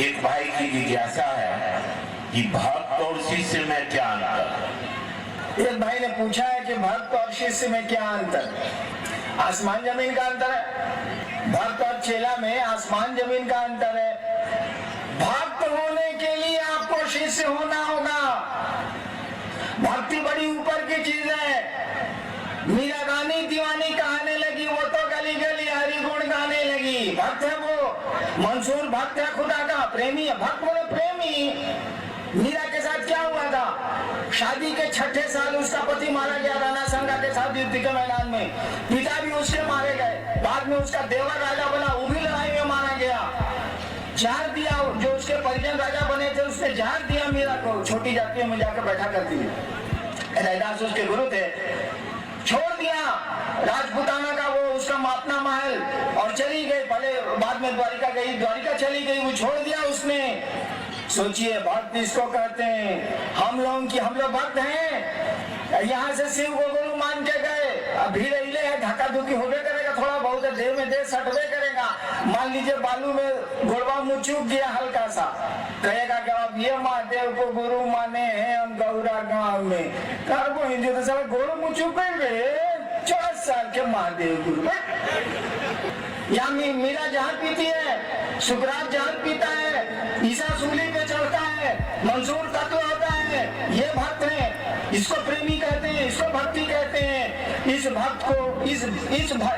एक भाई की जिज्ञासा है कि भक्त और शिष्य में क्या अंतर। एक भाई ने पूछा है कि भक्त और शिष्य में क्या अंतर। आसमान जमीन का अंतर है। भक्त और चेला में आसमान जमीन का अंतर है। भक्त होने के लिए आपको शिष्य होना होगा। भक्ति बड़ी ऊपर की चीज है। मीरा गानी दीवानी कहने लगी, वो तो गली गली हरि गुण गाने लगी। भक्त है वो, मंसूर भक्त है, खुदा का प्रेमी है। भक्त बोले प्रेमी। मीरा के साथ क्या हुआ था? शादी के 6ठे साल उसका पति मारा गया राणा संगा के साथ युद्ध के मैदान में। पिता भी उसके मारे गए। बाद में उसका देवर राजा बना, वो भी लड़ाई में मारा गया। जहर दिया, जो उसके परिजन राजा बने थे उसने जहर दिया मीरा को। छोटी जातियों में जाकर बैठा करती है। रैदास उसके गुरु थे। छोड़ दिया राजपुताना का वो उसका मापना महल और चली गई। भले बाद में द्वारिका गई, द्वारिका चली गई, वो छोड़ दिया उसने। सोचिए भक्त इसको कहते हैं। हम लोग भक्त हैं। यहाँ से शिव को गुरु मान के गए। अब भीड़ हिले है, धक्का धुकी होबे करेगा, थोड़ा बहुत देह में देह सटवे करेगा। मान लीजिए बालू में गोड़वा मुँह चूक गया हल्का सा, कहेगा कि अब ये महादेव को गुरु माने हैं हम गौरा गांव में। करबो हिंदू तो सब गोड़ मुँह चूक गए। 4 साल के महादेव गुरु। यहाँ मीरा जहां पीती है, सुकरात जहां पीता है, ईसा सूली पे चढ़ता है, मंसूर तत्व होता है। ये भक्त है। इसको प्रेमी कहते हैं, इसको भक्ति कहते हैं। इस भक्त को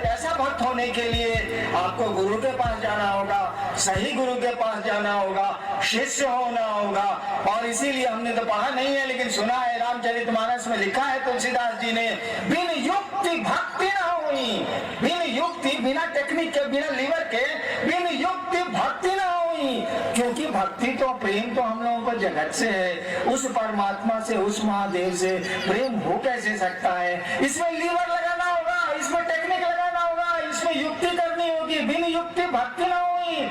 ऐसा भक्त होने के लिए आपको गुरु के पास जाना होगा, सही गुरु के पास जाना होगा, शिष्य होना होगा। और इसीलिए हमने तो पढ़ा नहीं है लेकिन सुना है, रामचरितमानस में लिखा है तुलसीदास जी ने, बिन युक्ति भक्ति न हुई। बिन युक्ति, बिना टेक्निक के, बिना लीवर के, बिन युक्ति भक्ति न हुई। क्योंकि भक्ति तो, प्रेम तो हम लोगों को जगत से है, उस परमात्मा से, उस महादेव से प्रेम हो कैसे सकता है? इसमें लीवर लगाना होगा, इसमें टेक्निक लगाना होगा, इसमें युक्ति करनी होगी। बिन युक्ति भक्ति न हुई।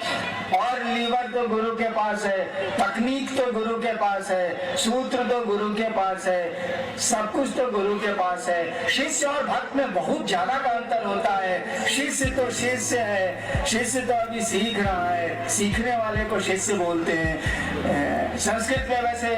और लीवर तो गुरु के पास है, तकनीक तो गुरु के पास है, सूत्र तो गुरु के पास है, सब कुछ तो गुरु के पास है। शिष्य और भक्त में बहुत ज्यादा का अंतर होता है। शिष्य तो शिष्य है, शिष्य तो अभी सीख रहा है, सीखने वाले को शिष्य बोलते हैं। संस्कृत में वैसे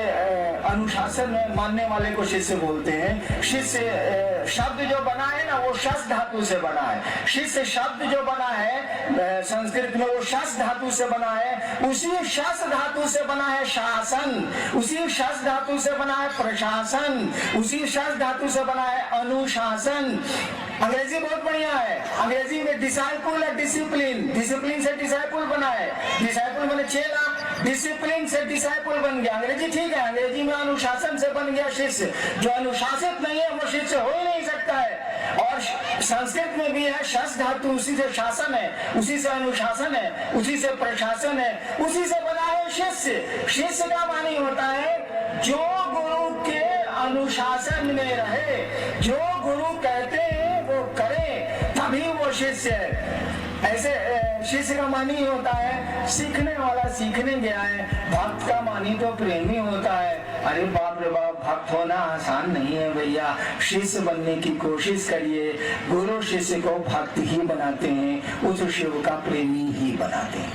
अनुशासन में मानने वाले को शिष्य बोलते हैं। शिष्य शब्द जो बना है ना, वो शस धातु से बना है। शिष्य शब्द जो बना है संस्कृत में, वो शस धातु से बना है। उसी शस धातु से बना है शासन, उसी शस धातु से बना है प्रशासन, उसी शस धातु से बना है अनुशासन। अंग्रेजी बहुत बढ़िया है। अंग्रेजी में डिसाइपल है डिसिप्लिन, डिसिप्लिन से डिसाइपल बना है। डिसाइपल माने चेला, डिसिप्लिन से डिसाइपल बन गया। अंग्रेजी ठीक है, अंग्रेजी में अनुशासन से बन गया शिष्य। जो अनुशासित नहीं है वो शिष्य हो ही नहीं सकता है। और संस्कृत में भी है शस धातु, उसी से शासन है, उसी से अनुशासन है, उसी से प्रशासन है, उसी से बना है शिष्य। शिष्य का मानी होता है जो गुरु के अनुशासन में रहे, जो गुरु कहते हैं वो करे, तभी वो शिष्य है। ऐसे शिष्य का मानी होता है सीखने वाला, सीखने गया है। भक्त का मानी तो प्रेमी होता है। अरे बाप रे बाप, भक्त होना आसान नहीं है भैया। शिष्य बनने की कोशिश करिए। गुरु शिष्य को भक्त ही बनाते हैं, उस शिव का प्रेमी ही बनाते हैं।